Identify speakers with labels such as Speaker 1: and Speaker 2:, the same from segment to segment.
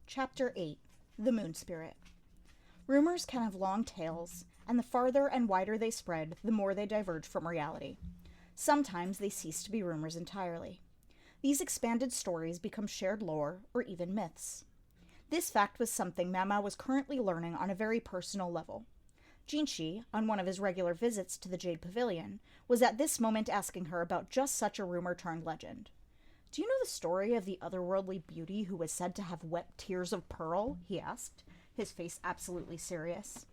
Speaker 1: Chapter 8 The Moon Spirit. Rumors can have long tails, and the farther and wider they spread, the more they diverge from reality. Sometimes they cease to be rumors entirely. These expanded stories become shared lore or even myths. This fact was something Mama was currently learning on a very personal level. Jinshi, on one of his regular visits to the Jade Pavilion, was at this moment asking her about just such a rumor turned legend. "Do you know the story of the otherworldly beauty who was said to have wept tears of pearl?" he asked, his face absolutely serious.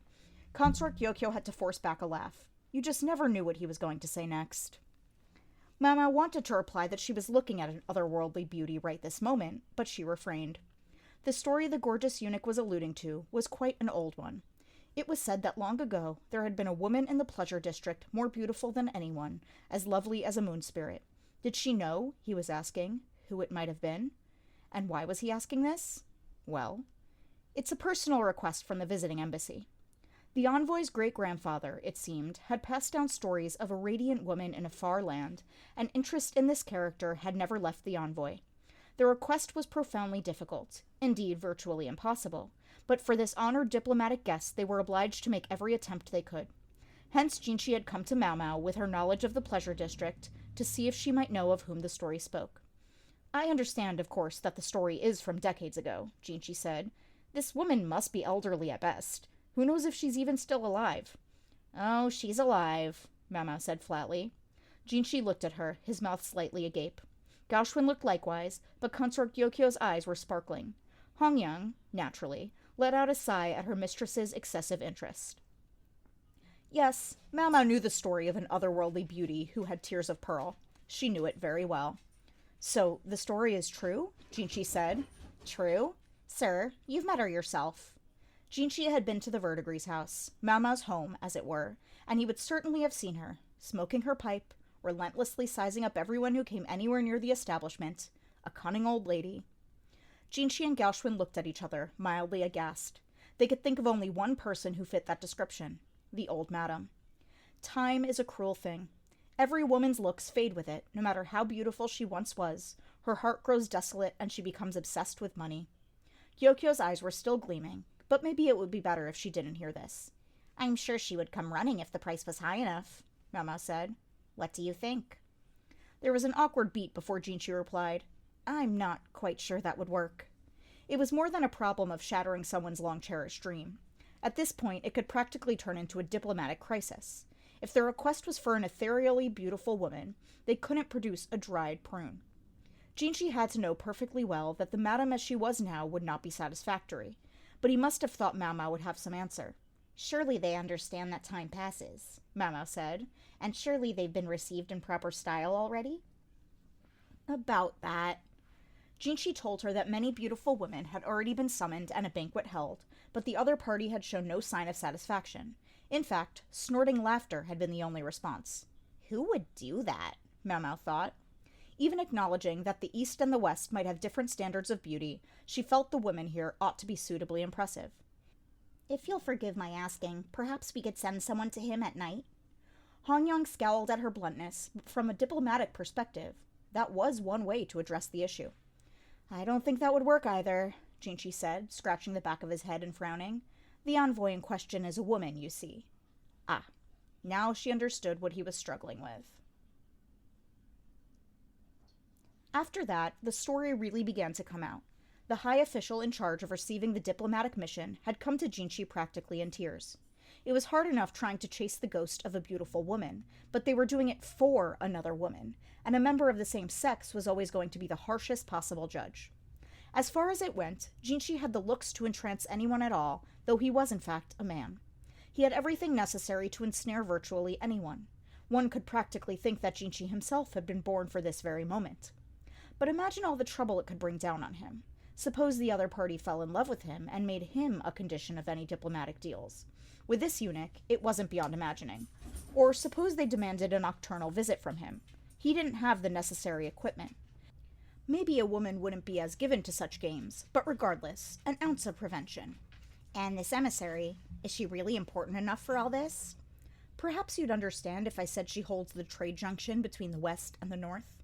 Speaker 1: Consort Gyokyo had to force back a laugh. You just never knew what he was going to say next. Mama wanted to reply that she was looking at an otherworldly beauty right this moment, but she refrained. The story the gorgeous eunuch was alluding to was quite an old one. It was said that long ago there had been a woman in the pleasure district more beautiful than anyone, as lovely as a moon spirit. Did she know, he was asking, who it might have been? And why was he asking this? Well, it's a personal request from the visiting embassy. The envoy's great-grandfather, it seemed, had passed down stories of a radiant woman in a far land, and interest in this character had never left the envoy. The request was profoundly difficult, indeed virtually impossible, but for this honored diplomatic guest they were obliged to make every attempt they could. Hence Jinshi had come to Mau Mau with her knowledge of the pleasure district to see if she might know of whom the story spoke. "I understand, of course, that the story is from decades ago," Jinshi said. "This woman must be elderly at best. Who knows if she's even still alive?" "Oh, she's alive," Mau Mau said flatly. Jinshi looked at her, his mouth slightly agape. Gaoxuan looked likewise, but Consort Gyokyo's eyes were sparkling. Hongyang, naturally, let out a sigh at her mistress's excessive interest. Yes, Mau Mau knew the story of an otherworldly beauty who had tears of pearl. She knew it very well. "So, the story is true?" Jinshi said. "True? Sir, you've met her yourself." Jinshi had been to the Verdigris house, Mau Mau's home, as it were, and he would certainly have seen her, smoking her pipe, relentlessly sizing up everyone who came anywhere near the establishment, a cunning old lady. Jinshi and Gaoxuan looked at each other, mildly aghast. They could think of only one person who fit that description. The old madam. Time is a cruel thing. Every woman's looks fade with it, no matter how beautiful she once was. Her heart grows desolate and she becomes obsessed with money. Gyokyo's eyes were still gleaming, but maybe it would be better if she didn't hear this. "I'm sure she would come running if the price was high enough," Mau Mau said. "What do you think?" There was an awkward beat before Jinshi replied, "I'm not quite sure that would work." It was more than a problem of shattering someone's long-cherished dream. At this point, it could practically turn into a diplomatic crisis. If their request was for an ethereally beautiful woman, they couldn't produce a dried prune. Jinshi had to know perfectly well that the madam as she was now would not be satisfactory, but he must have thought Mau Mau would have some answer. "Surely they understand that time passes," Mau Mau said, "and surely they've been received in proper style already?" "About that." Jinshi told her that many beautiful women had already been summoned and a banquet held, but the other party had shown no sign of satisfaction. In fact, snorting laughter had been the only response. Who would do that? Mau Mau thought. Even acknowledging that the East and the West might have different standards of beauty, she felt the women here ought to be suitably impressive. "If you'll forgive my asking, perhaps we could send someone to him at night?" Hongyang scowled at her bluntness, but from a diplomatic perspective, that was one way to address the issue. "I don't think that would work either," Jinshi said, scratching the back of his head and frowning. "The envoy in question is a woman, you see." Ah, now she understood what he was struggling with. After that, the story really began to come out. The high official in charge of receiving the diplomatic mission had come to Jinshi practically in tears. It was hard enough trying to chase the ghost of a beautiful woman, but they were doing it for another woman, and a member of the same sex was always going to be the harshest possible judge. As far as it went, Jinshi had the looks to entrance anyone at all, though he was in fact a man. He had everything necessary to ensnare virtually anyone. One could practically think that Jinshi himself had been born for this very moment. But imagine all the trouble it could bring down on him. Suppose the other party fell in love with him and made him a condition of any diplomatic deals. With this eunuch, it wasn't beyond imagining. Or suppose they demanded a nocturnal visit from him. He didn't have the necessary equipment. Maybe a woman wouldn't be as given to such games, but regardless, an ounce of prevention. "And this emissary, is she really important enough for all this?" "Perhaps you'd understand if I said she holds the trade junction between the West and the North."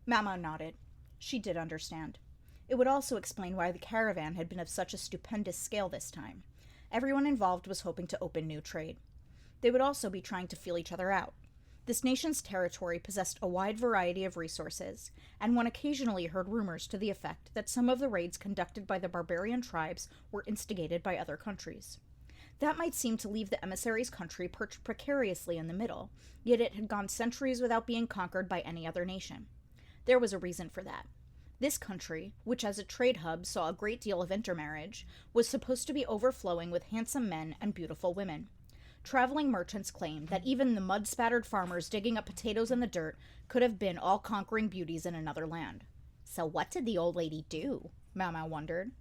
Speaker 1: Mau Mau nodded. She did understand. It would also explain why the caravan had been of such a stupendous scale this time. Everyone involved was hoping to open new trade. They would also be trying to feel each other out. This nation's territory possessed a wide variety of resources, and one occasionally heard rumors to the effect that some of the raids conducted by the barbarian tribes were instigated by other countries. That might seem to leave the emissary's country perched precariously in the middle, yet it had gone centuries without being conquered by any other nation. There was a reason for that. This country, which as a trade hub saw a great deal of intermarriage, was supposed to be overflowing with handsome men and beautiful women. Traveling merchants claimed that even the mud-spattered farmers digging up potatoes in the dirt could have been all-conquering beauties in another land. So what did the old lady do? Mau wondered.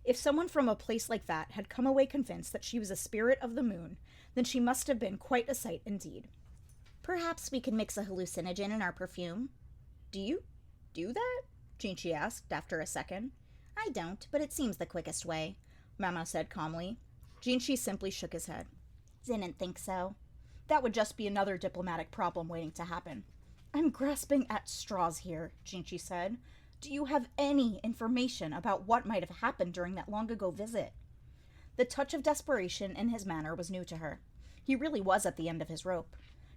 Speaker 1: If someone from a place like that had come away convinced that she was a spirit of the moon, then she must have been quite a sight indeed. Perhaps we could mix a hallucinogen in our perfume. Do you do that? Jinchi asked after a second. I don't, but it seems the quickest way, Mau said calmly. Jinchi simply shook his head. Didn't think so. That would just be another diplomatic problem waiting to happen. I'm grasping at straws here, Jinchi said. Do you have any information about what might have happened during that long-ago visit? The touch of desperation in his manner was new to her. He really was at the end of his rope.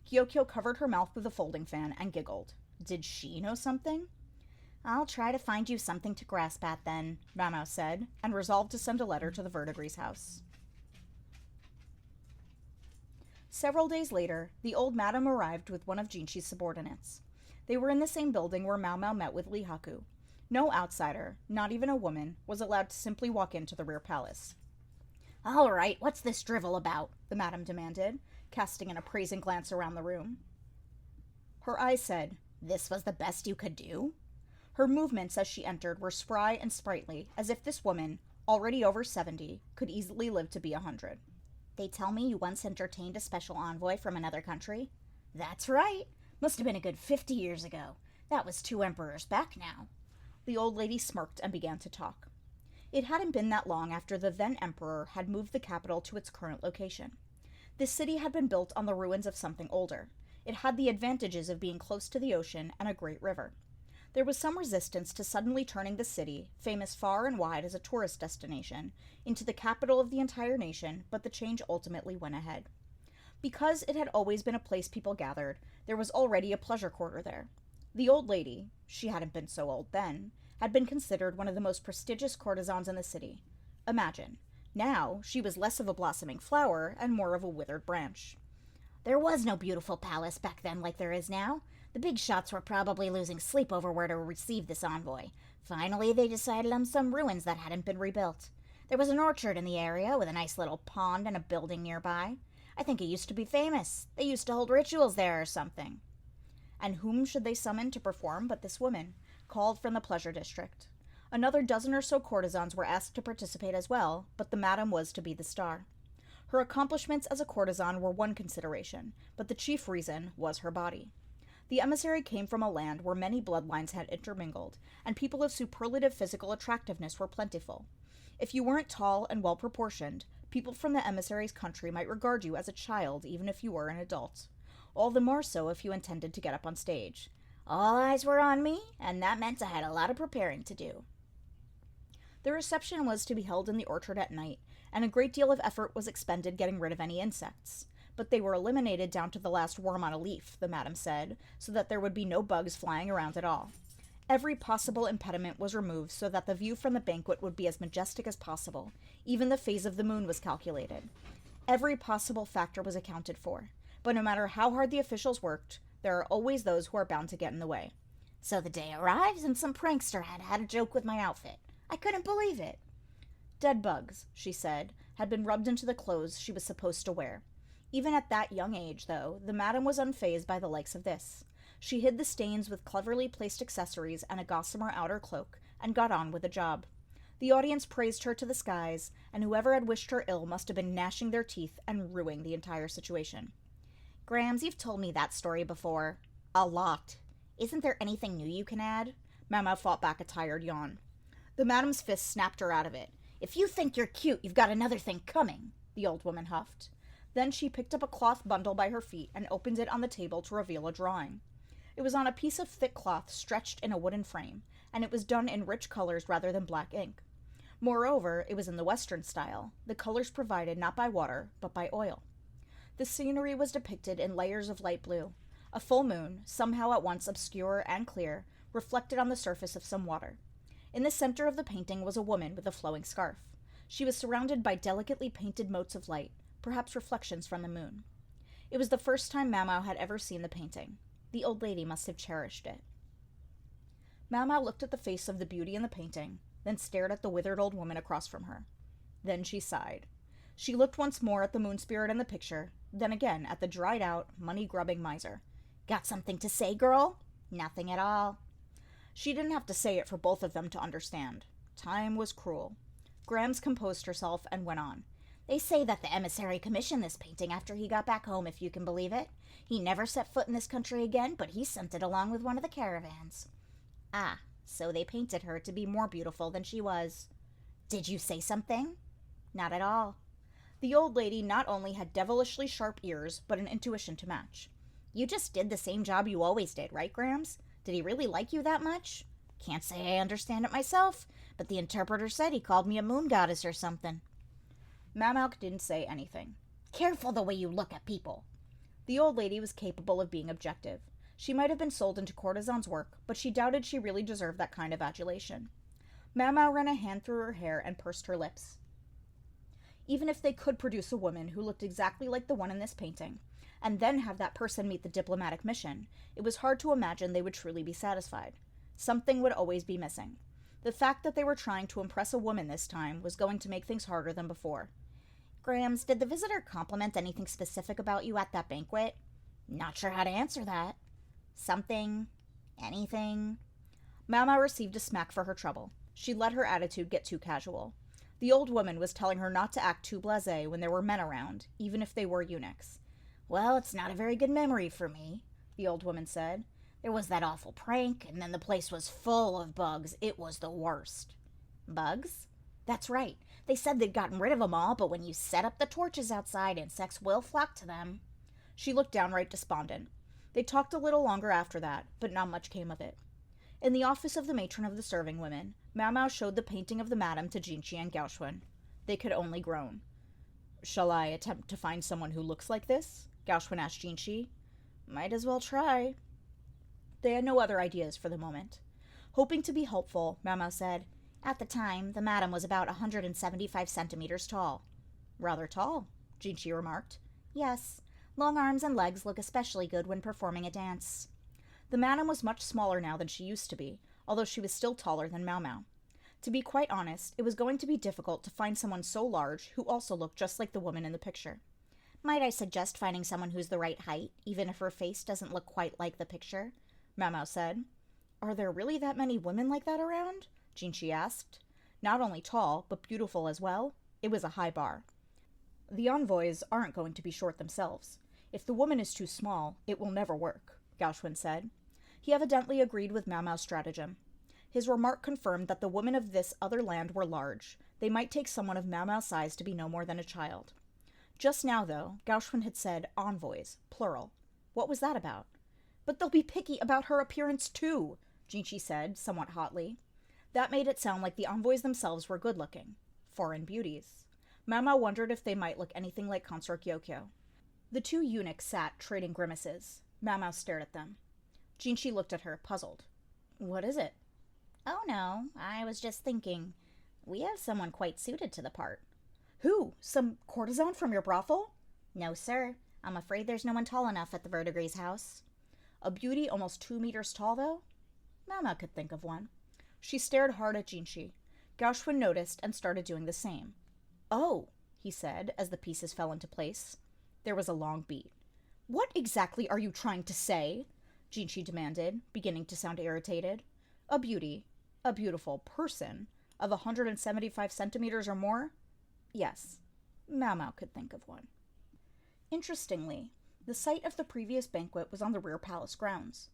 Speaker 1: Kyokyo covered her mouth with a folding fan and giggled. Did she know something? I'll try to find you something to grasp at then, Mau said, and resolved to send a letter to the Verdigris house. Several days later, the old madam arrived with one of Jinchi's subordinates. They were in the same building where Mau met with Lihaku. No outsider, not even a woman, was allowed to simply walk into the rear palace. All right, what's this drivel about? The madam demanded, casting an appraising glance around the room. Her eyes said, This was the best you could do? Her movements as she entered were spry and sprightly, as if this woman, already over 70, could easily live to be 100. They tell me you once entertained a special envoy from another country? That's right. Must have been a good 50 years ago. That was 2 emperors back now. The old lady smirked and began to talk. It hadn't been that long after the then emperor had moved the capital to its current location. This city had been built on the ruins of something older. It had the advantages of being close to the ocean and a great river. There was some resistance to suddenly turning the city, famous far and wide as a tourist destination, into the capital of the entire nation, but the change ultimately went ahead. Because it had always been a place people gathered, there was already a pleasure quarter there. The old lady, she hadn't been so old then, had been considered one of the most prestigious courtesans in the city. Imagine, now she was less of a blossoming flower and more of a withered branch. There was no beautiful palace back then like there is now. The big shots were probably losing sleep over where to receive this envoy. Finally, they decided on some ruins that hadn't been rebuilt. There was an orchard in the area with a nice little pond and a building nearby. I think it used to be famous. They used to hold rituals there or something. And whom should they summon to perform but this woman, called from the pleasure district? Another dozen or so courtesans were asked to participate as well, but the madam was to be the star. Her accomplishments as a courtesan were one consideration, but the chief reason was her body. The emissary came from a land where many bloodlines had intermingled, and people of superlative physical attractiveness were plentiful. If you weren't tall and well-proportioned, people from the emissary's country might regard you as a child even if you were an adult. All the more so if you intended to get up on stage. All eyes were on me, and that meant I had a lot of preparing to do. The reception was to be held in the orchard at night, and a great deal of effort was expended getting rid of any insects. But they were eliminated down to the last worm on a leaf, the madam said, so that there would be no bugs flying around at all. Every possible impediment was removed so that the view from the banquet would be as majestic as possible. Even the phase of the moon was calculated. Every possible factor was accounted for. But no matter how hard the officials worked, there are always those who are bound to get in the way. So the day arrives and some prankster had a joke with my outfit. I couldn't believe it. Dead bugs, she said, had been rubbed into the clothes she was supposed to wear. Even at that young age, though, the madam was unfazed by the likes of this. She hid the stains with cleverly placed accessories and a gossamer outer cloak, and got on with the job. The audience praised her to the skies, and whoever had wished her ill must have been gnashing their teeth and ruining the entire situation. Grams, you've told me that story before. A lot. Isn't there anything new you can add? Mama fought back a tired yawn. The madam's fist snapped her out of it. If you think you're cute, you've got another thing coming, the old woman huffed. Then she picked up a cloth bundle by her feet and opened it on the table to reveal a drawing. It was on a piece of thick cloth stretched in a wooden frame, and it was done in rich colors rather than black ink. Moreover, it was in the Western style, the colors provided not by water, but by oil. The scenery was depicted in layers of light blue. A full moon, somehow at once obscure and clear, reflected on the surface of some water. In the center of the painting was a woman with a flowing scarf. She was surrounded by delicately painted motes of light, perhaps reflections from the moon. It was the first time Mau Mau had ever seen the painting. The old lady must have cherished it. Mau Mau looked at the face of the beauty in the painting, then stared at the withered old woman across from her. Then she sighed. She looked once more at the moon spirit in the picture, then again at the dried-out, money-grubbing miser. "Got something to say, girl?" "Nothing at all." She didn't have to say it for both of them to understand. Time was cruel. Grams composed herself and went on. "They say that the emissary commissioned this painting after he got back home, if you can believe it. He never set foot in this country again, but he sent it along with one of the caravans." "Ah, so they painted her to be more beautiful than she was." "Did you say something?" "Not at all." The old lady not only had devilishly sharp ears, but an intuition to match. "You just did the same job you always did, right, Grams? Did he really like you that much?" "Can't say I understand it myself, but the interpreter said he called me a moon goddess or something." Mau Mau didn't say anything. "Careful the way you look at people." The old lady was capable of being objective. She might have been sold into courtesan's work, but she doubted she really deserved that kind of adulation. Mau Mau ran a hand through her hair and pursed her lips. Even if they could produce a woman who looked exactly like the one in this painting, and then have that person meet the diplomatic mission, it was hard to imagine they would truly be satisfied. Something would always be missing. The fact that they were trying to impress a woman this time was going to make things harder than before. "Grams, did the visitor compliment anything specific about you at that banquet?" "Not sure how to answer that." "Something? Anything?" Mau Mau received a smack for her trouble. She let her attitude get too casual. The old woman was telling her not to act too blasé when there were men around, even if they were eunuchs. "Well, it's not a very good memory for me," the old woman said. "There was that awful prank, and then the place was full of bugs. It was the worst." "Bugs?" "That's right. They said they'd gotten rid of them all, but when you set up the torches outside, insects will flock to them." She looked downright despondent. They talked a little longer after that, but not much came of it. In the office of the matron of the serving women, Mau Mau showed the painting of the madam to Jinchi and Gaoxuan. They could only groan. "Shall I attempt to find someone who looks like this?" Gaoxuan asked Jinchi. "Might as well try." They had no other ideas for the moment. Hoping to be helpful, Mau Mau said, "At the time, the madam was about 175 centimeters tall." "Rather tall," Jinchi remarked. "Yes. Long arms and legs look especially good when performing a dance." The madam was much smaller now than she used to be, although she was still taller than Mau Mau. To be quite honest, it was going to be difficult to find someone so large who also looked just like the woman in the picture. "Might I suggest finding someone who's the right height, even if her face doesn't look quite like the picture?" Mau Mau said. "Are there really that many women like that around?" Jinchi asked. Not only tall, but beautiful as well? It was a high bar. The envoys aren't going to be short themselves. If the woman is too small, it will never work, Gaoxuan said. He evidently agreed with Mau Mau's stratagem. His remark confirmed that the women of this other land were large. They might take someone of Mau Mau's size to be no more than a child. Just now, though, Gaoxuan had said envoys, plural. What was that about? "But they'll be picky about her appearance too," Jinchi said, somewhat hotly. That made it sound like the envoys themselves were good-looking. Foreign beauties. Mau Mau wondered if they might look anything like Consort Gyokyo. The two eunuchs sat, trading grimaces. Mau Mau stared at them. Jinchi looked at her, puzzled. "What is it?" "Oh no, I was just thinking. We have someone quite suited to the part." "Who? Some courtesan from your brothel?" "No, sir. I'm afraid there's no one tall enough at the Verdigris house." "A beauty almost 2 meters tall, though?" Mau Mau could think of one. She stared hard at Jinchi. Gaoxuan noticed and started doing the same. "Oh," he said, as the pieces fell into place. There was a long beat. "What exactly are you trying to say?" Jinchi demanded, beginning to sound irritated. "A beauty, a beautiful person, of 175 centimeters or more?" Yes, Mau Mau could think of one. Interestingly, the site of the previous banquet was on the rear palace grounds.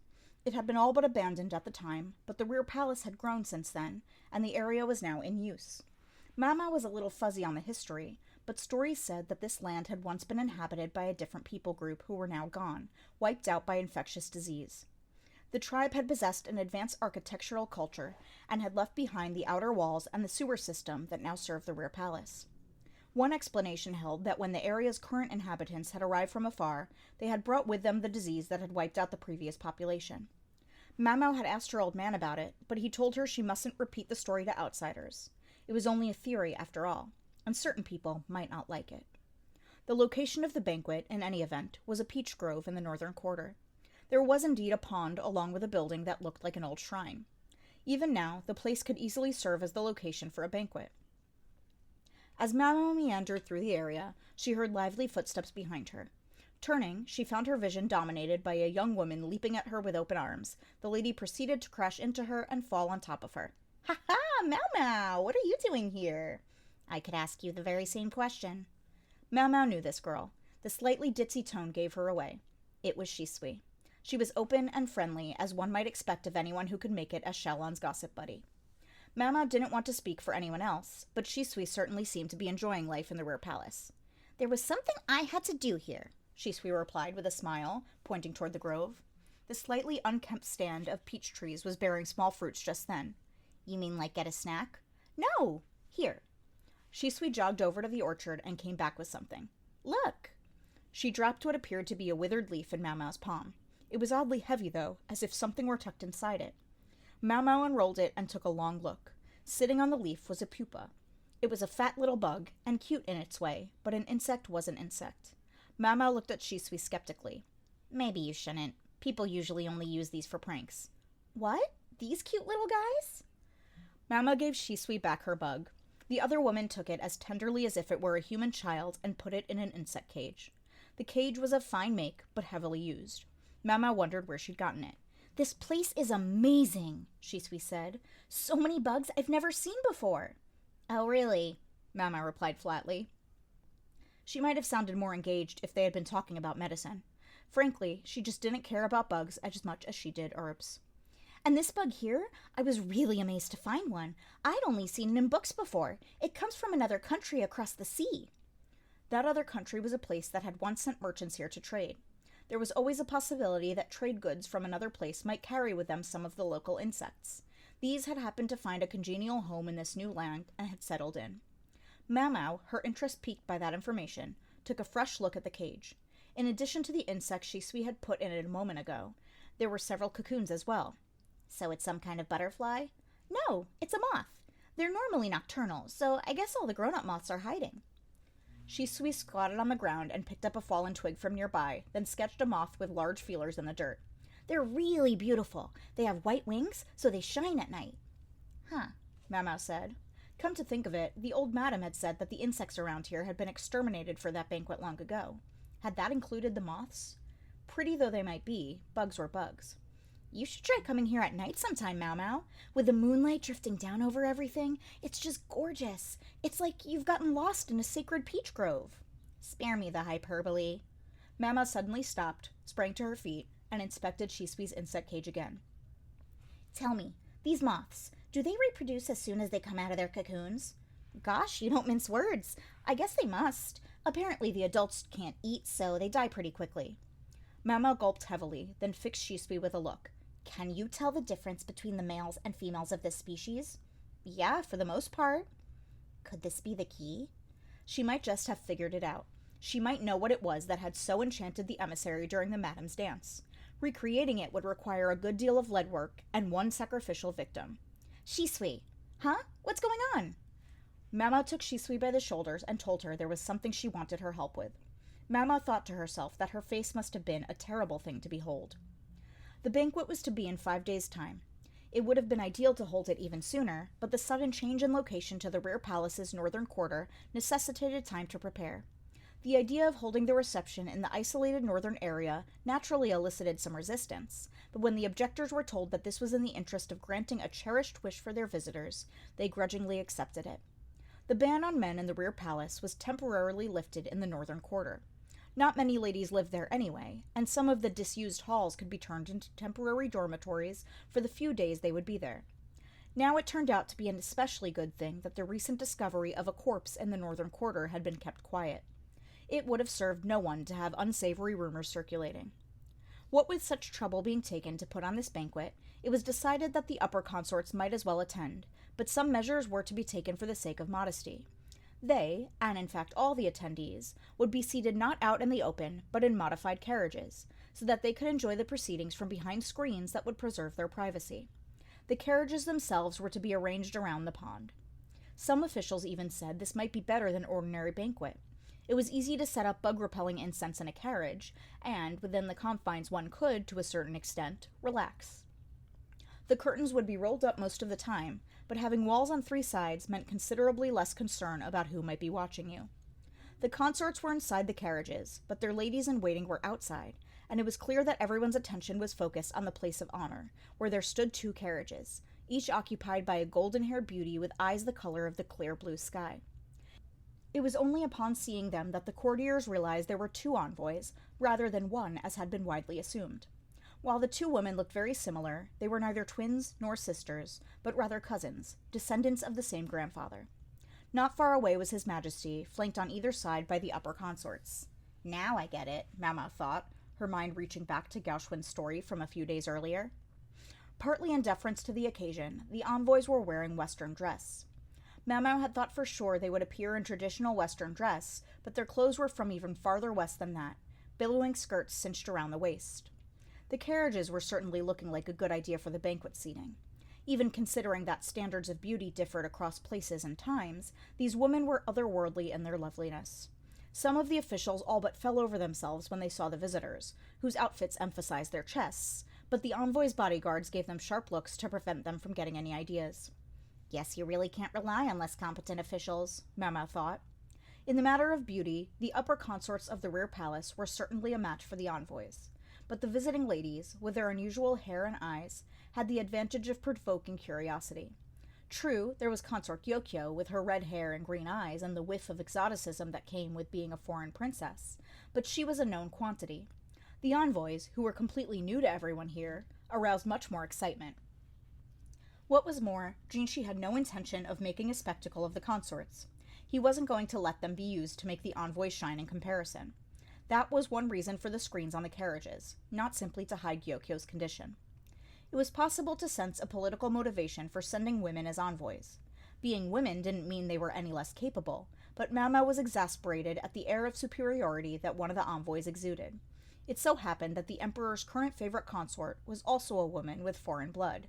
Speaker 1: It had been all but abandoned at the time, but the rear palace had grown since then, and the area was now in use. Mau Mau was a little fuzzy on the history, but stories said that this land had once been inhabited by a different people group who were now gone, wiped out by infectious disease. The tribe had possessed an advanced architectural culture and had left behind the outer walls and the sewer system that now served the rear palace. One explanation held that when the area's current inhabitants had arrived from afar, they had brought with them the disease that had wiped out the previous population. Mamo had asked her old man about it, but he told her she mustn't repeat the story to outsiders. It was only a theory after all, and certain people might not like it. The location of the banquet, in any event, was a peach grove in the northern quarter. There was indeed a pond along with a building that looked like an old shrine. Even now, the place could easily serve as the location for a banquet. As Mamo meandered through the area, she heard lively footsteps behind her. Turning, she found her vision dominated by a young woman leaping at her with open arms. The lady proceeded to crash into her and fall on top of her. "Ha ha, Mau Mau, what are you doing here?" "I could ask you the very same question." Mau Mau knew this girl. The slightly ditzy tone gave her away. It was ch8. She was open and friendly, as one might expect of anyone who could make it as Shalon's gossip buddy. Mau Mau didn't want to speak for anyone else, but ch8 certainly seemed to be enjoying life in the rear palace. "There was something I had to do here," ch8 replied with a smile, pointing toward the grove. The slightly unkempt stand of peach trees was bearing small fruits just then. "You mean like get a snack?" "No! Here." ch8 jogged over to the orchard and came back with something. "Look!" She dropped what appeared to be a withered leaf in Mau Mau's palm. It was oddly heavy, though, as if something were tucked inside it. Mau Mau unrolled it and took a long look. Sitting on the leaf was a pupa. It was a fat little bug, and cute in its way, but an insect was an insect. Mau Mau looked at ch8 skeptically. "Maybe you shouldn't. People usually only use these for pranks." "What? These cute little guys?" Mau Mau gave ch8 back her bug. The other woman took it as tenderly as if it were a human child and put it in an insect cage. The cage was of fine make, but heavily used. Mau Mau wondered where she'd gotten it. "This place is amazing," ch8 said. "So many bugs I've never seen before." "Oh, really?" Mau Mau replied flatly. She might have sounded more engaged if they had been talking about medicine. Frankly, she just didn't care about bugs as much as she did herbs. "And this bug here, I was really amazed to find one. I'd only seen it in books before. It comes from another country across the sea." That other country was a place that had once sent merchants here to trade. There was always a possibility that trade goods from another place might carry with them some of the local insects. These had happened to find a congenial home in this new land and had settled in. Mau Mau, her interest piqued by that information, took a fresh look at the cage. In addition to the insects ch8 had put in it a moment ago, there were several cocoons as well. "So it's some kind of butterfly?" "No, it's a moth. They're normally nocturnal, so I guess all the grown-up moths are hiding." ch8 squatted on the ground and picked up a fallen twig from nearby, then sketched a moth with large feelers in the dirt. "They're really beautiful. They have white wings, so they shine at night." "Huh," Mau Mau said. Come to think of it, the old madam had said that the insects around here had been exterminated for that banquet long ago. Had that included the moths? Pretty though they might be, bugs were bugs. "You should try coming here at night sometime, Mau Mau. With the moonlight drifting down over everything, it's just gorgeous. It's like you've gotten lost in a sacred peach grove." "Spare me the hyperbole." Mau Mau suddenly stopped, sprang to her feet, and inspected ch8's insect cage again. "Tell me, these moths, do they reproduce as soon as they come out of their cocoons?" "Gosh, you don't mince words. I guess they must. Apparently the adults can't eat, so they die pretty quickly." Mau Mau gulped heavily, then fixed ch8 with a look. "Can you tell the difference between the males and females of this species?" "Yeah, for the most part." "Could this be the key?" She might just have figured it out. She might know what it was that had so enchanted the emissary during the madam's dance. Recreating it would require a good deal of lead work and one sacrificial victim. "ch8, huh? What's going on?" Mau Mau took ch8 by the shoulders and told her there was something she wanted her help with. Mau Mau thought to herself that her face must have been a terrible thing to behold. The banquet was to be in 5 days' time. It would have been ideal to hold it even sooner, but the sudden change in location to the rear palace's northern quarter necessitated time to prepare. The idea of holding the reception in the isolated northern area naturally elicited some resistance, but when the objectors were told that this was in the interest of granting a cherished wish for their visitors, they grudgingly accepted it. The ban on men in the rear palace was temporarily lifted in the northern quarter. Not many ladies lived there anyway, and some of the disused halls could be turned into temporary dormitories for the few days they would be there. Now it turned out to be an especially good thing that the recent discovery of a corpse in the northern quarter had been kept quiet. It would have served no one to have unsavory rumors circulating. What with such trouble being taken to put on this banquet, it was decided that the upper consorts might as well attend, but some measures were to be taken for the sake of modesty. They, and in fact all the attendees, would be seated not out in the open, but in modified carriages, so that they could enjoy the proceedings from behind screens that would preserve their privacy. The carriages themselves were to be arranged around the pond. Some officials even said this might be better than ordinary banquet. It was easy to set up bug-repelling incense in a carriage, and, within the confines one could, to a certain extent, relax. The curtains would be rolled up most of the time, but having walls on 3 sides meant considerably less concern about who might be watching you. The consorts were inside the carriages, but their ladies-in-waiting were outside, and it was clear that everyone's attention was focused on the place of honor, where there stood 2 carriages, each occupied by a golden-haired beauty with eyes the color of the clear blue sky. It was only upon seeing them that the courtiers realized there were 2 envoys, rather than 1 as had been widely assumed. While the 2 women looked very similar, they were neither twins nor sisters, but rather cousins, descendants of the same grandfather. Not far away was His Majesty, flanked on either side by the upper consorts. Now I get it, Mama thought, her mind reaching back to Gauchwin's story from a few days earlier. Partly in deference to the occasion, the envoys were wearing Western dress. Mamo had thought for sure they would appear in traditional Western dress, but their clothes were from even farther west than that, billowing skirts cinched around the waist. The carriages were certainly looking like a good idea for the banquet seating. Even considering that standards of beauty differed across places and times, these women were otherworldly in their loveliness. Some of the officials all but fell over themselves when they saw the visitors, whose outfits emphasized their chests, but the envoys' bodyguards gave them sharp looks to prevent them from getting any ideas. Guess you really can't rely on less competent officials, Mama thought. In the matter of beauty, the upper consorts of the rear palace were certainly a match for the envoys, but the visiting ladies, with their unusual hair and eyes, had the advantage of provoking curiosity. True, there was Consort Gyokyo, with her red hair and green eyes and the whiff of exoticism that came with being a foreign princess, but she was a known quantity. The envoys, who were completely new to everyone here, aroused much more excitement. What was more, Jinshi had no intention of making a spectacle of the consorts. He wasn't going to let them be used to make the envoys shine in comparison. That was one reason for the screens on the carriages, not simply to hide Gyokyo's condition. It was possible to sense a political motivation for sending women as envoys. Being women didn't mean they were any less capable, but Mama was exasperated at the air of superiority that one of the envoys exuded. It so happened that the Emperor's current favorite consort was also a woman with foreign blood.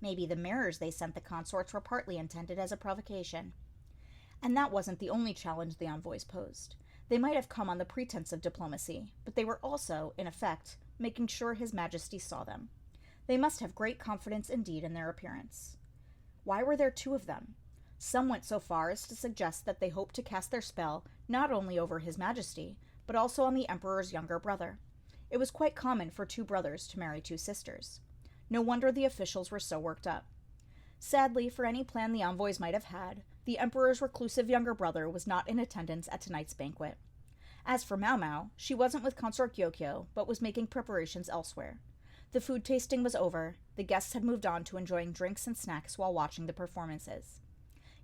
Speaker 1: Maybe the mirrors they sent the consorts were partly intended as a provocation. And that wasn't the only challenge the envoys posed. They might have come on the pretense of diplomacy, but they were also, in effect, making sure His Majesty saw them. They must have great confidence indeed in their appearance. Why were there 2 of them? Some went so far as to suggest that they hoped to cast their spell not only over His Majesty, but also on the Emperor's younger brother. It was quite common for 2 brothers to marry 2 sisters. No wonder the officials were so worked up. Sadly, for any plan the envoys might have had, the Emperor's reclusive younger brother was not in attendance at tonight's banquet. As for Mao Mao, she wasn't with Consort Gyokyo, but was making preparations elsewhere. The food tasting was over. The guests had moved on to enjoying drinks and snacks while watching the performances.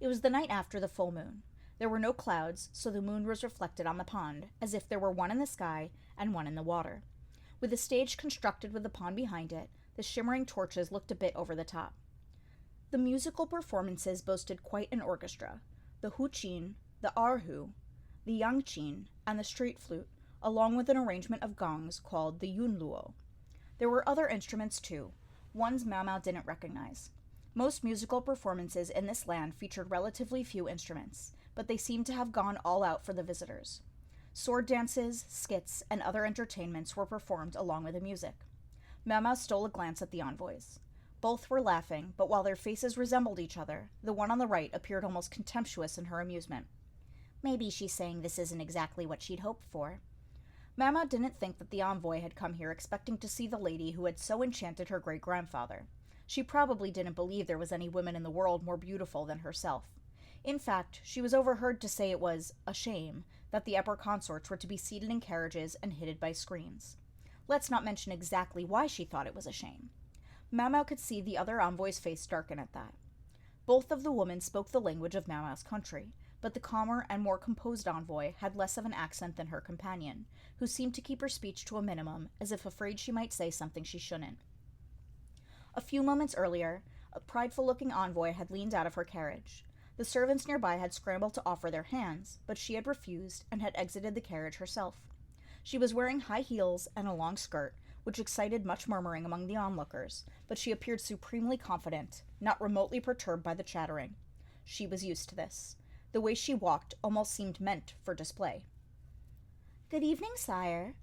Speaker 1: It was the night after the full moon. There were no clouds, so the moon was reflected on the pond, as if there were one in the sky and one in the water. With a stage constructed with the pond behind it, the shimmering torches looked a bit over the top. The musical performances boasted quite an orchestra. The huqin, the erhu, the yangqin, and the street flute, along with an arrangement of gongs called the yunluo. There were other instruments too, ones Mao Mao didn't recognize. Most musical performances in this land featured relatively few instruments, but they seemed to have gone all out for the visitors. Sword dances, skits, and other entertainments were performed along with the music. Mao Mao stole a glance at the envoys. Both were laughing, but while their faces resembled each other, the one on the right appeared almost contemptuous in her amusement. Maybe she's saying this isn't exactly what she'd hoped for. Mama didn't think that the envoy had come here expecting to see the lady who had so enchanted her great-grandfather. She probably didn't believe there was any woman in the world more beautiful than herself. In fact, she was overheard to say it was a shame that the upper consorts were to be seated in carriages and hidden by screens. Let's not mention exactly why she thought it was a shame. Mao Mao could see the other envoy's face darken at that. Both of the women spoke the language of Mau Mau's country, but the calmer and more composed envoy had less of an accent than her companion, who seemed to keep her speech to a minimum, as if afraid she might say something she shouldn't. A few moments earlier, a prideful-looking envoy had leaned out of her carriage. The servants nearby had scrambled to offer their hands, but she had refused and had exited the carriage herself. She was wearing high heels and a long skirt, which excited much murmuring among the onlookers, but she appeared supremely confident, not remotely perturbed by the chattering. She was used to this. The way she walked almost seemed meant for display. "Good evening, sire."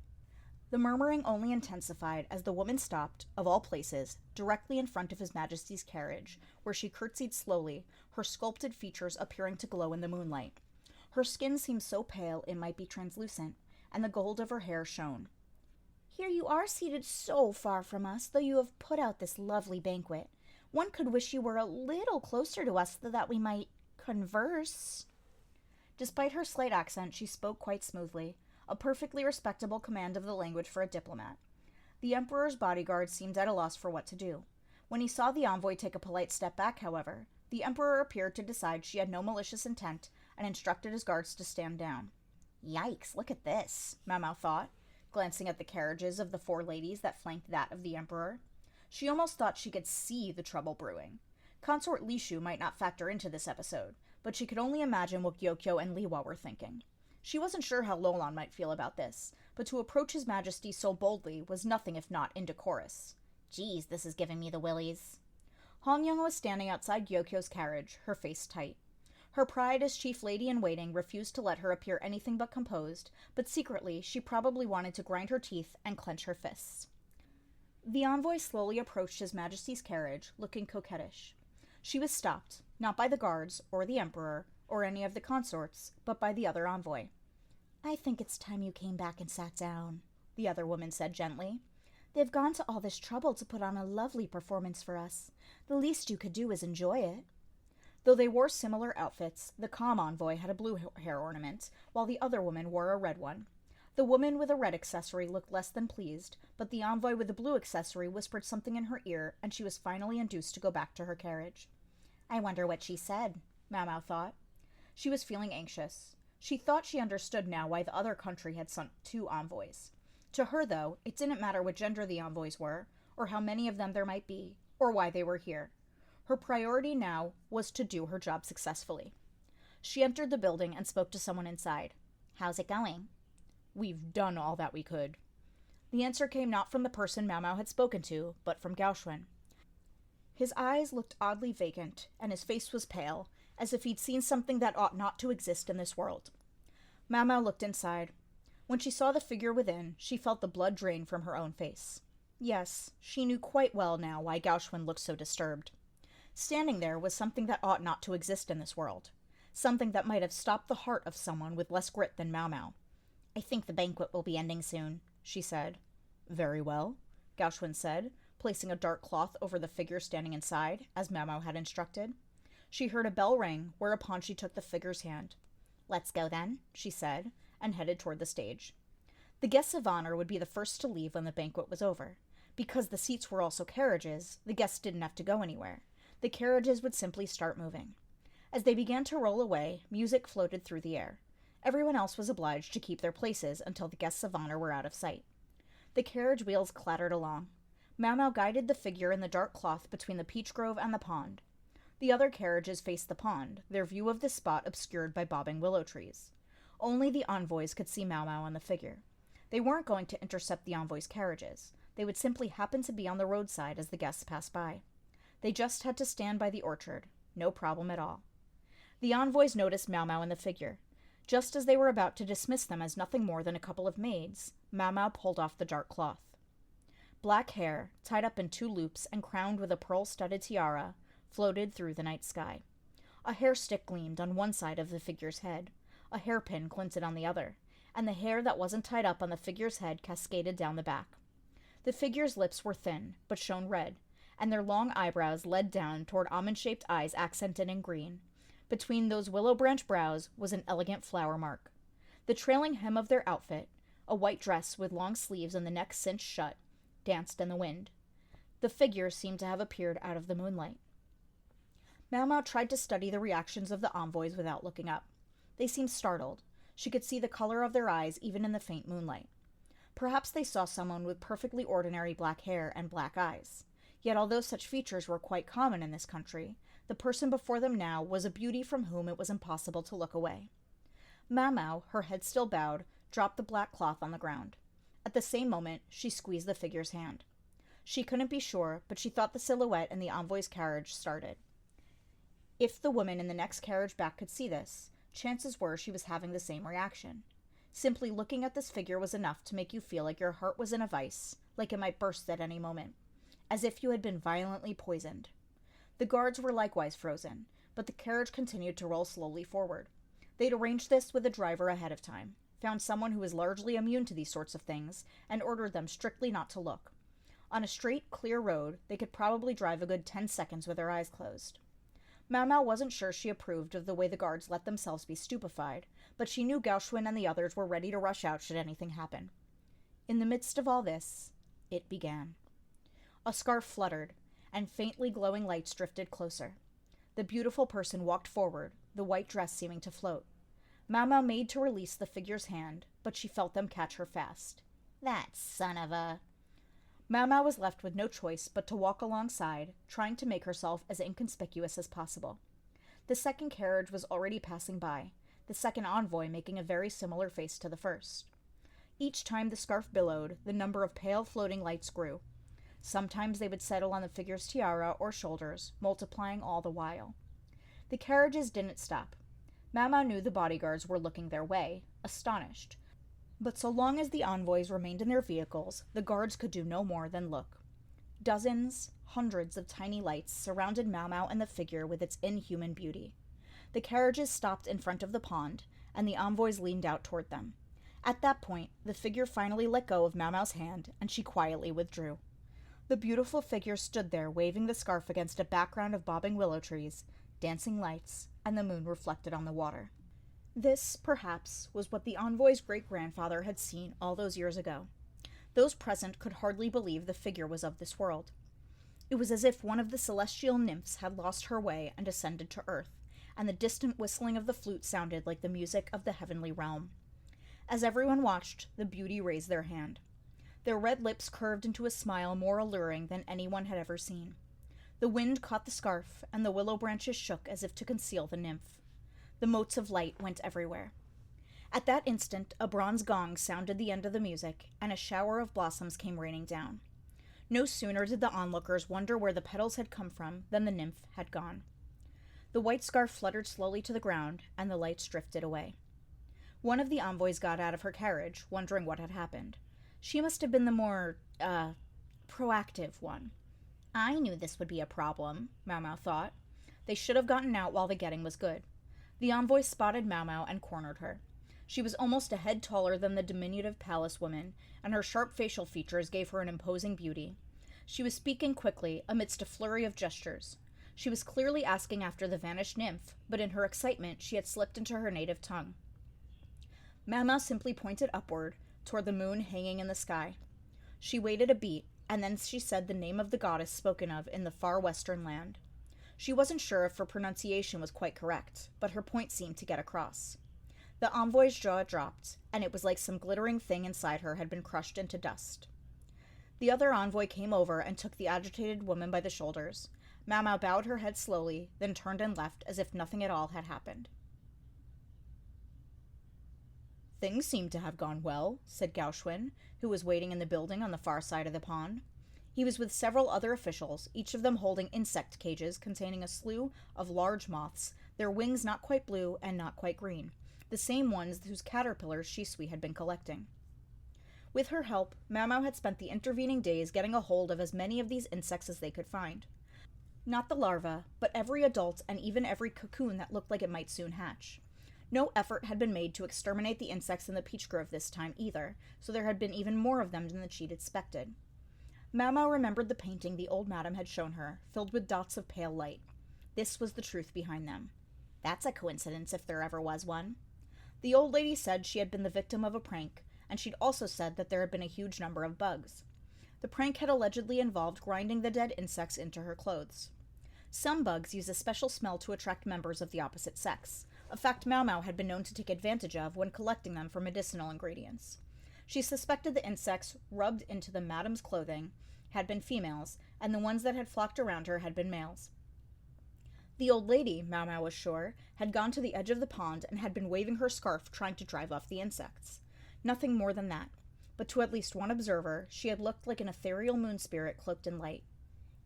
Speaker 1: The murmuring only intensified as the woman stopped, of all places, directly in front of His Majesty's carriage, where she curtsied slowly, her sculpted features appearing to glow in the moonlight. Her skin seemed so pale it might be translucent, and the gold of her hair shone. "Here you are seated so far from us, though you have put out this lovely banquet. One could wish you were a little closer to us so that we might converse." Despite her slight accent, she spoke quite smoothly, a perfectly respectable command of the language for a diplomat. The Emperor's bodyguard seemed at a loss for what to do. When he saw the envoy take a polite step back, however, the Emperor appeared to decide she had no malicious intent and instructed his guards to stand down. "Yikes, look at this," Mau Mau thought, glancing at the carriages of the 4 ladies that flanked that of the Emperor. She almost thought she could see the trouble brewing. Consort Lishu might not factor into this episode, but she could only imagine what Gyokyo and Liwa were thinking. She wasn't sure how Lolan might feel about this, but to approach His Majesty so boldly was nothing if not indecorous. "Geez, this is giving me the willies." Hongyang was standing outside Gyokyo's carriage, her face tight. Her pride as chief lady-in-waiting refused to let her appear anything but composed, but secretly she probably wanted to grind her teeth and clench her fists. The envoy slowly approached His Majesty's carriage, looking coquettish. She was stopped, not by the guards, or the Emperor, or any of the consorts, but by the other envoy. "I think it's time you came back and sat down," the other woman said gently. "They've gone to all this trouble to put on a lovely performance for us. The least you could do is enjoy it." Though they wore similar outfits, the calm envoy had a blue hair ornament, while the other woman wore a red one. The woman with a red accessory looked less than pleased, but the envoy with the blue accessory whispered something in her ear, and she was finally induced to go back to her carriage. "I wonder what she said," Mau Mau thought. She was feeling anxious. She thought she understood now why the other country had sent 2 envoys. To her, though, it didn't matter what gender the envoys were, or how many of them there might be, or why they were here. Her priority now was to do her job successfully. She entered the building and spoke to someone inside. "How's it going?" "We've done all that we could." The answer came not from the person Mau Mau had spoken to, but from Gaoxuan. His eyes looked oddly vacant, and his face was pale, as if he'd seen something that ought not to exist in this world. Mau Mau looked inside. When she saw the figure within, she felt the blood drain from her own face. Yes, she knew quite well now why Gaoxuan looked so disturbed. Standing there was something that ought not to exist in this world. Something that might have stopped the heart of someone with less grit than Mau Mau. "I think the banquet will be ending soon," she said. "Very well," Gaoxuan said, placing a dark cloth over the figure standing inside, as Mau Mau had instructed. She heard a bell ring, whereupon she took the figure's hand. "Let's go then," she said, and headed toward the stage. The guests of honor would be the first to leave when the banquet was over. Because the seats were also carriages, the guests didn't have to go anywhere. The carriages would simply start moving. As they began to roll away, music floated through the air. Everyone else was obliged to keep their places until the guests of honor were out of sight. The carriage wheels clattered along. Mau Mau guided the figure in the dark cloth between the peach grove and the pond. The other carriages faced the pond, their view of the spot obscured by bobbing willow trees. Only the envoys could see Mau Mau and the figure. They weren't going to intercept the envoys' carriages. They would simply happen to be on the roadside as the guests passed by. They just had to stand by the orchard. No problem at all. The envoys noticed Mau Mau and the figure. Just as they were about to dismiss them as nothing more than a couple of maids, Mau Mau pulled off the dark cloth. Black hair, tied up in 2 loops and crowned with a pearl-studded tiara, floated through the night sky. A hair stick gleamed on one side of the figure's head. A hairpin glinted on the other, and the hair that wasn't tied up on the figure's head cascaded down the back. The figure's lips were thin, but shone red, and their long eyebrows led down toward almond-shaped eyes accented in green. Between those willow branch brows was an elegant flower mark. The trailing hem of their outfit, a white dress with long sleeves and the neck cinched shut, danced in the wind. The figure seemed to have appeared out of the moonlight. Mau Mau tried to study the reactions of the envoys without looking up. They seemed startled. She could see the color of their eyes even in the faint moonlight. Perhaps they saw someone with perfectly ordinary black hair and black eyes. Yet although such features were quite common in this country, the person before them now was a beauty from whom it was impossible to look away. Mau Mau, her head still bowed, dropped the black cloth on the ground. At the same moment, she squeezed the figure's hand. She couldn't be sure, but she thought the silhouette in the envoy's carriage started. If the woman in the next carriage back could see this, chances were she was having the same reaction. Simply looking at this figure was enough to make you feel like your heart was in a vice, like it might burst at any moment, as if you had been violently poisoned. The guards were likewise frozen, but the carriage continued to roll slowly forward. They'd arranged this with the driver ahead of time, found someone who was largely immune to these sorts of things, and ordered them strictly not to look. On a straight, clear road, they could probably drive a good 10 seconds with their eyes closed. Mau Mau wasn't sure she approved of the way the guards let themselves be stupefied, but she knew Gaoxuan and the others were ready to rush out should anything happen. In the midst of all this, it began. A scarf fluttered, and faintly glowing lights drifted closer. The beautiful person walked forward, the white dress seeming to float. Mau Mau made to release the figure's hand, but she felt them catch her fast. That son of a... Mau Mau was left with no choice but to walk alongside, trying to make herself as inconspicuous as possible. The second carriage was already passing by, the second envoy making a very similar face to the first. Each time the scarf billowed, the number of pale floating lights grew. Sometimes they would settle on the figure's tiara or shoulders, multiplying all the while. The carriages didn't stop. Mau Mau knew the bodyguards were looking their way, astonished. But so long as the envoys remained in their vehicles, the guards could do no more than look. Dozens, hundreds of tiny lights surrounded Mau Mau and the figure with its inhuman beauty. The carriages stopped in front of the pond, and the envoys leaned out toward them. At that point, the figure finally let go of Mau Mau's hand, and she quietly withdrew. The beautiful figure stood there waving the scarf against a background of bobbing willow trees, dancing lights, and the moon reflected on the water. This, perhaps, was what the envoy's great-grandfather had seen all those years ago. Those present could hardly believe the figure was of this world. It was as if one of the celestial nymphs had lost her way and ascended to earth, and the distant whistling of the flute sounded like the music of the heavenly realm. As everyone watched, the beauty raised their hand. Their red lips curved into a smile more alluring than anyone had ever seen. The wind caught the scarf, and the willow branches shook as if to conceal the nymph. The motes of light went everywhere. At that instant, a bronze gong sounded the end of the music, and a shower of blossoms came raining down. No sooner did the onlookers wonder where the petals had come from than the nymph had gone. The white scarf fluttered slowly to the ground, and the lights drifted away. One of the envoys got out of her carriage, wondering what had happened. She must have been the more, proactive one. I knew this would be a problem, Mau Mau thought. They should have gotten out while the getting was good. The envoy spotted Mau Mau and cornered her. She was almost a head taller than the diminutive palace woman, and her sharp facial features gave her an imposing beauty. She was speaking quickly, amidst a flurry of gestures. She was clearly asking after the vanished nymph, but in her excitement she had slipped into her native tongue. Mau Mau simply pointed upward, toward the moon hanging in the sky. She waited a beat, and then she said the name of the goddess spoken of in the far western land. She wasn't sure if her pronunciation was quite correct, but her point seemed to get across. The envoy's jaw dropped, and it was like some glittering thing inside her had been crushed into dust. The other envoy came over and took the agitated woman by the shoulders. Mau Mau bowed her head slowly, then turned and left as if nothing at all had happened. Things seem to have gone well, said Gaoxuan, who was waiting in the building on the far side of the pond. He was with several other officials, each of them holding insect cages containing a slew of large moths, their wings not quite blue and not quite green, the same ones whose caterpillars Shisui had been collecting. With her help, Mau Mau had spent the intervening days getting a hold of as many of these insects as they could find. Not the larvae, but every adult and even every cocoon that looked like it might soon hatch. No effort had been made to exterminate the insects in the peach grove this time either, so there had been even more of them than she'd expected. Mau Mau remembered the painting the old madam had shown her, filled with dots of pale light. This was the truth behind them. That's a coincidence if there ever was one. The old lady said she had been the victim of a prank, and she'd also said that there had been a huge number of bugs. The prank had allegedly involved grinding the dead insects into her clothes. Some bugs use a special smell to attract members of the opposite sex, a fact Mau Mau had been known to take advantage of when collecting them for medicinal ingredients. She suspected the insects rubbed into the madam's clothing had been females, and the ones that had flocked around her had been males. The old lady, Mau Mau was sure, had gone to the edge of the pond and had been waving her scarf trying to drive off the insects. Nothing more than that, but to at least one observer, she had looked like an ethereal moon spirit cloaked in light.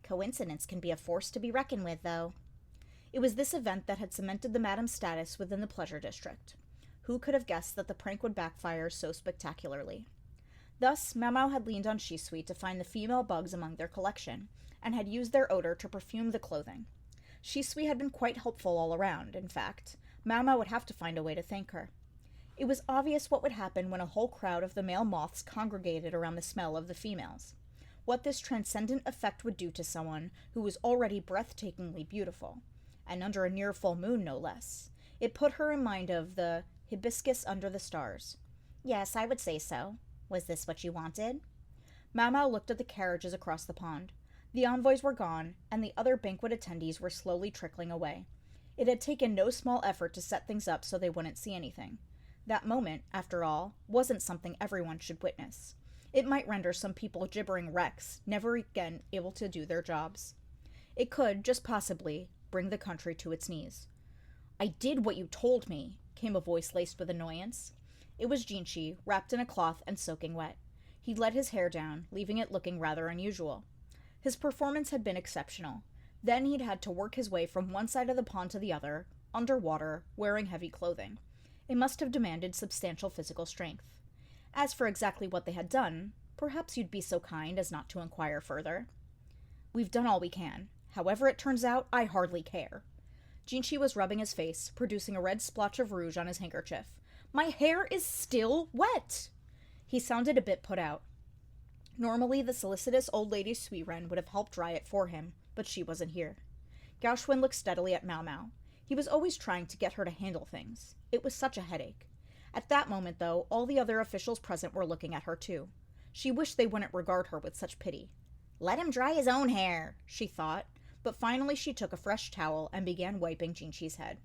Speaker 1: Coincidence can be a force to be reckoned with, though. It was this event that had cemented the madam's status within the pleasure district. Who could have guessed that the prank would backfire so spectacularly? Thus, Mau Mau had leaned on ch8 to find the female bugs among their collection, and had used their odor to perfume the clothing. ch8 had been quite helpful all around, in fact. Mau Mau would have to find a way to thank her. It was obvious what would happen when a whole crowd of the male moths congregated around the smell of the females. What this transcendent effect would do to someone who was already breathtakingly beautiful, and under a near full moon no less. It put her in mind of the hibiscus under the stars. Yes, I would say so. Was this what you wanted? Mau Mau looked at the carriages across the pond. The envoys were gone, and the other banquet attendees were slowly trickling away. It had taken no small effort to set things up so they wouldn't see anything. That moment, after all, wasn't something everyone should witness. It might render some people gibbering wrecks, never again able to do their jobs. It could, just possibly, bring the country to its knees. "I did what you told me," came a voice laced with annoyance. It was Jinchi, wrapped in a cloth and soaking wet. He let his hair down, leaving it looking rather unusual. His performance had been exceptional. Then he'd had to work his way from one side of the pond to the other, underwater, wearing heavy clothing. It must have demanded substantial physical strength. As for exactly what they had done, perhaps you'd be so kind as not to inquire further. "We've done all we can. However it turns out, I hardly care." Jinchi was rubbing his face, producing a red splotch of rouge on his handkerchief. "My hair is still wet!" He sounded a bit put out. Normally, the solicitous old lady Suiren would have helped dry it for him, but she wasn't here. Gaoxuan looked steadily at Mau Mau. He was always trying to get her to handle things. It was such a headache. At that moment, though, all the other officials present were looking at her too. She wished they wouldn't regard her with such pity. "Let him dry his own hair," she thought, but finally she took a fresh towel and began wiping Jinchi's head.